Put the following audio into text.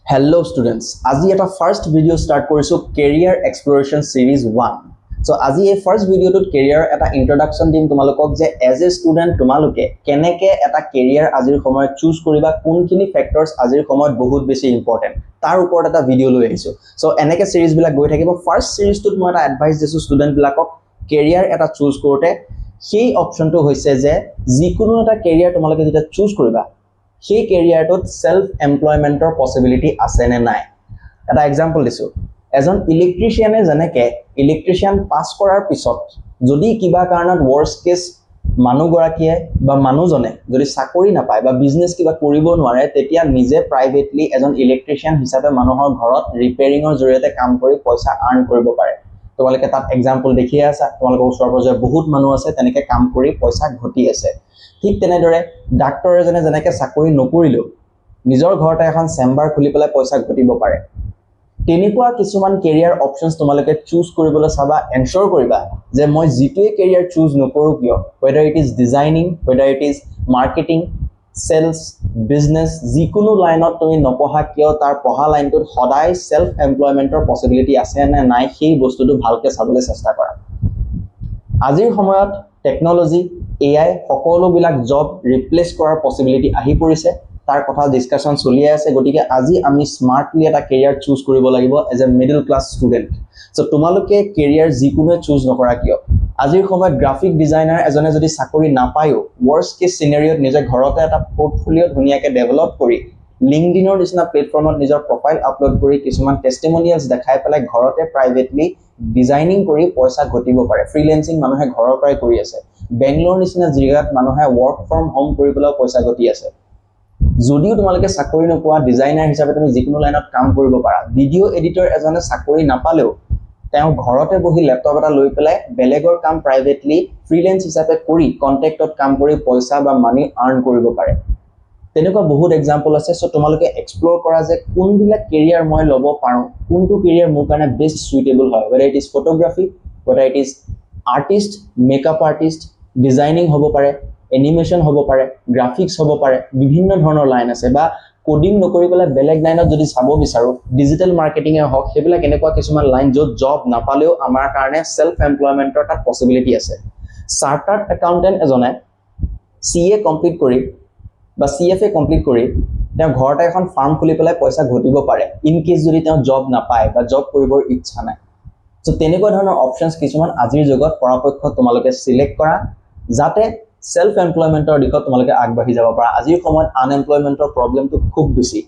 Hello students, আজি এটা first video start কৰিছো কেৰিয়াৰ এক্সপ্লোৰেশন সিৰিজ 1 সো আজি এই ফাৰ্স্ট ভিডিওটোত কেৰিয়াৰ এটা ইন্ট্ৰোডাকশন দিম তোমালোকক যে এজ এ স্টুডেন্ট তোমালোকে কেনেকে এটা কেৰিয়াৰ আজিৰ সময়ত চুজ কৰিবা কোনখিনি ফ্যাক্টৰস আজিৰ সময়ত বহুত বেছি ইম্পৰ্টেন্ট তাৰ ওপৰত এটা ভিডিও লৈ আহিছো সো এনেকে সিৰিজ বিলাক গৈ থাকিব ফাৰ্স্ট সিৰিজটোত মই এটা এডভাইস দিছো স্টুডেন্ট বিলাকক কেৰিয়াৰ এটা চুজ কৰোতে সেই অপচনটো হৈছে যে যিকোনো এটা কেৰিয়াৰ তোমালোকে যেটা চুজ কৰিবা সেই কেৰিয়াৰটোত সেলফ এমপ্লয়মেন্টৰ পসিবিলিটি আছে নে নাই এটা এক্সাম্পল দিছো এজন ইলেক্ট্ৰিশিয়ানে জনেকে ইলেক্ট্ৰিশিয়ান পাস কৰাৰ পিছত যদি কিবা কাৰণত ওয়াৰ্স্ট কেস মানুহগৰাকীয়ে বা মানুহজনে যদি চাকৰি নাপায় বা বিজনেস কিবা কৰিব নোৱাৰে তেতিয়া নিজে প্ৰাইভেটলি এজন ইলেক্ট্ৰিশিয়ান হিচাপে মানুহৰ ঘৰত ৰিপেয়াৰিংৰ জৰিয়তে কাম কৰি পইচা আৰ্ন কৰিব পাৰে তোমালোকে তাত এক্সাম্পল দেখিয়ে আছা তোমালোকৰ ওচৰ-পাজৰে বহুত মানুহ আছে তেনেকে কাম কৰি পইচা ঘটি আছে ঠিক তেনেদৰে ডাক্তৰ এজনে জনেকে চাকৰি নকৰিলো নিজৰ ঘৰতে এখন চেম্বাৰ খুলি পেলাই পইচা ঘটিব পাৰে তেনেকুৱা কিছুমান কেৰিয়াৰ অপচনস তোমালোকে চুজ কৰিবলৈ চাবা এনশিওৰ কৰিবা যে মই জিটোৱে কেৰিয়াৰ চুজ নকৰো কিয় whether it is designing whether it is marketing sales business যিকোনো লাইনত তুমি নপঢ়া কিয় তাৰ পঢ়া লাইনটোত সদায় সেলফ এমপ্লয়মেন্টৰ পসিবিলিটি আছে নে নাই সেই বস্তুটো ভালকে চাবলৈ চেষ্টা কৰা আজিৰ সময়ত টেকনলজি AI সকলো বিলাক জব ৰিপ্লেস কৰাৰ পসিবিলিটি আহি পৰিছে তাৰ কথা ডিসকাশন চলি আছে গটিকে আজি আমি স্মাৰ্টলি এটা কেৰিয়াৰ চুজ কৰিব লাগিব as a middle class student so তোমালোকে কেৰিয়াৰ যিকোনো চুজ নকৰা কিয় আজিৰ সময়ত গ্ৰাফিক ডিজাইনাৰ এজনে যদি চাকৰি নাপায়ো ওয়াৰ্স্ট কেস সিনাৰিওত নিজে ঘৰতে এটা পোৰ্টফোলিও ধুনিয়াকে ডেভেলপ কৰি লিংকডইনৰ নিচিনা প্লেটফৰ্মত নিজৰ প্ৰফাইল আপলোড কৰি কিছুমান টেষ্টিমনিয়ালস দেখাই পেলাই ঘৰতে প্ৰাইভেটলি ডিজাইনিং কৰি পইচা ঘটিব পাৰে ফ্ৰিল্যান্সিং মানুহে ঘৰৰ পৰাই কৰি আছে বেংগলোৰ নিচিনা জিগাত মানুহে ওয়াৰ্ক ফ্ৰম হোম কৰি পেলাই পইচা ঘটি আছে যদিও তোমালোকে চাকৰি নপোৱা ডিজাইনাৰ হিচাপে তুমি যিকোনো লাইনত কাম কৰিব পাৰা ভিডিও এডিটৰ এজনে চাকৰি নাপালেও তেওঁ ঘৰতে বহি ল্যাপটপ এটা লৈ পেলাই বেলেগৰ কাম প্ৰাইভেটলি ফ্ৰিল্যান্স হিচাপে কৰি কন্ট্ৰাক্টত কাম কৰি পইচা বা মানি আৰ্ন কৰিব পাৰে তেনেকুৱা বহুত এক্সাম্পল আছে সো তোমালোকে এক্সপ্লোৰ কৰা যে কোনবিলাক কেৰিয়াৰ মই লব পাৰো কোনটো কেৰিয়াৰ মোৰ কাৰণে বেষ্ট সুইটেবল হয় whether it is photography whether it is artist makeup artist designing হ'ব পাৰে এনিমেশন হ'ব পাৰে গ্ৰাফিক্স হ'ব পাৰে বিভিন্ন ধৰণৰ লাইন আছে বা কোডিং নকৰি পেলাই বেলেগ লাইনত যদি চাব বিচাৰো ডিজিটাল মাৰ্কেটিং এ হওক হেবিলা কেনেকুৱা কিছুমান লাইন যত জব নাপালেও আমাৰ কাৰণে সেলফ এমপ্লয়মেন্টৰ এটা পসিবিলিটি আছে চাৰ্টাৰ্ড একাউন্টেন্ট এজনে CA কমপ্লিট কৰি বা CFA কমপ্লিট কৰি তেওঁ ঘৰতে এখন ফাৰ্ম খুলি পেলাই পইচা ঘটিব পাৰে ইন কেস যদি তেওঁ জব নাপায় বা জব কৰিবৰ ইচ্ছা নাই সো তেনেকুৱা ধৰণৰ অপচনস কিছুমান আজিৰ যুগত পৰাপক্ষত তোমালোকে সিলেক্ট কৰা যাতে সেলফ এমপ্লয়মেন্টৰ দিশত তোমালোকে আগবাঢ়ি যাব পাৰা আজিৰ সময়ত আনএমপ্লয়মেন্টৰ প্ৰবলেমটো খুব বেছি